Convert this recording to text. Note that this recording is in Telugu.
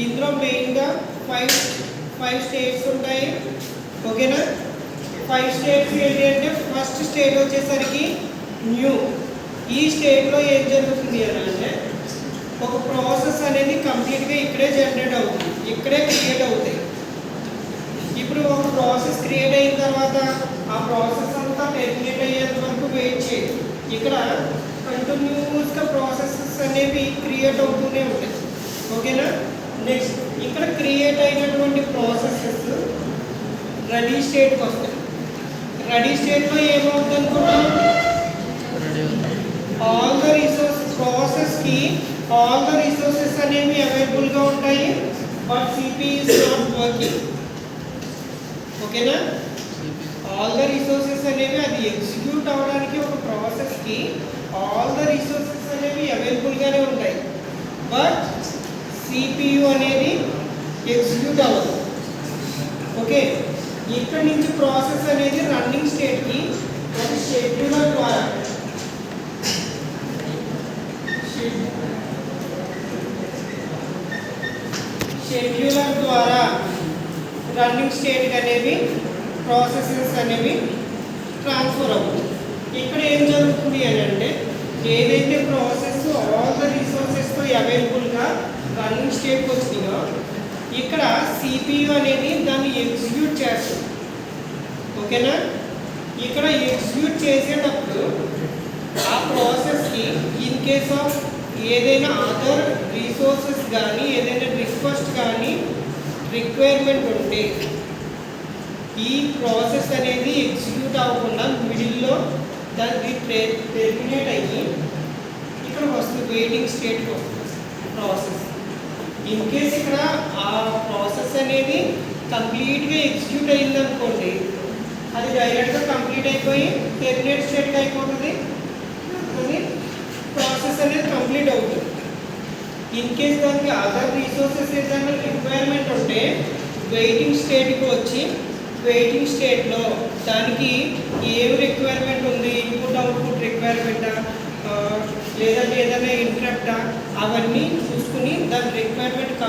ఇందులో మెయిన్గా ఫైవ్ ఫైవ్ స్టేట్స్ ఉంటాయి. ఓకేనా? 5 స్టేట్స్ ఏంటి అంటే ఫస్ట్ స్టేట్ వచ్చేసరికి న్యూ. ఈ స్టేట్లో ఏం జరుగుతుంది అని అంటే ఒక ప్రాసెస్ అనేది కంప్లీట్గా ఇక్కడే జనరేట్ అవుతుంది, ఇక్కడే క్రియేట్ అవుతాయి. ఇప్పుడు ఒక ప్రాసెస్ క్రియేట్ అయిన తర్వాత ఆ ప్రాసెస్ అంతా టెర్మినేట్ అయ్యేంత వరకు వెయిట్ చేయాలి. ఇక్కడ కంటిన్యూస్గా ప్రాసెసెస్ అనేవి క్రియేట్ అవుతూనే ఉంటాయి. ఓకేనా? నెక్స్ట్ ఇక్కడ క్రియేట్ అయినటువంటి ప్రాసెసెస్ రెడీ స్టేట్కి వస్తాయి. రెడీ స్టేట్లో ఏమవుతుంది అనుకుంటాం? ఆల్ ద రిసోర్సెస్ ప్రాసెస్కి ఆల్ ద రిసోర్సెస్ అనేవి అవైలబుల్గా ఉంటాయి, but CPU is not working. ఓకేనా? ఆల్ ద రిసోర్సెస్ అనేవి అది ఎగ్జిక్యూట్ అవ్వడానికి ఒక ప్రాసెస్కి ఆల్ ద రిసోర్సెస్ అనేవి అవైలబుల్గానే ఉంటాయి, బట్ సిపియు అనేది ఎగ్జిక్యూట్ అవ్వదు. ఓకే, ఇక్కడ నుంచి ప్రాసెస్ అనేది రన్నింగ్ స్టేట్కి ఒక షెడ్యూలర్ ద్వారా రన్నింగ్ స్టేట్ అనేవి ప్రాసెసెస్ అనేవి ట్రాన్స్ఫర్ అవుతుంది. ఇక్కడ ఏం జరుగుతుంది అని అంటే ఏదైతే ప్రాసెస్ ఆల్ ద రిసోర్సెస్తో అవైలబుల్గా రన్నింగ్ స్టేట్కి వచ్చిందో ఇక్కడ సిపియు అనేది దాన్ని ఎగ్జిక్యూట్ చేస్తుంది. ఓకేనా? ఇక్కడ ఎగ్జిక్యూట్ చేసేటప్పుడు ఆ ప్రాసెస్కి ఇన్ కేస్ ఆఫ్ ఏదైనా అదర్ రిసోర్సెస్ కానీ ఏదైనా రిక్వెస్ట్ కానీ రిక్వైర్మెంట్ ఉంటే ఈ ప్రాసెస్ అనేది ఎగ్జిక్యూట్ అవ్వకుండా మిడిల్లో దానికి టెర్మినేట్ అయ్యి ఇక్కడ వస్తుంది వెయిటింగ్ స్టేట్కి వస్తుంది ప్రాసెస్. ఇన్ కేస్ ఇక్కడ ఆ ప్రాసెస్ అనేది కంప్లీట్గా ఎగ్జిక్యూట్ అయిందనుకోండి, అది డైరెక్ట్గా కంప్లీట్ అయిపోయి టెర్మినేట్ స్టేట్కి అయిపోతుంది, అది ప్రాసెస్ అనేది కంప్లీట్ అవుతుంది. ఇన్ కేస్ దానికి అదర్ రిసోర్సెస్ ఏదైనా రిక్వైర్మెంట్ ఉంటే వెయిటింగ్ స్టేట్కి వచ్చి వెయిటింగ్ స్టేట్లో దానికి ఏం రిక్వైర్మెంట్ ఉంది, ఇన్పుట్ అవుట్పుట్ రిక్వైర్మెంటా లేదంటే ఏదైనా ఇంటరప్టా అవన్నీ చూసుకుని దాని రిక్వైర్మెంట్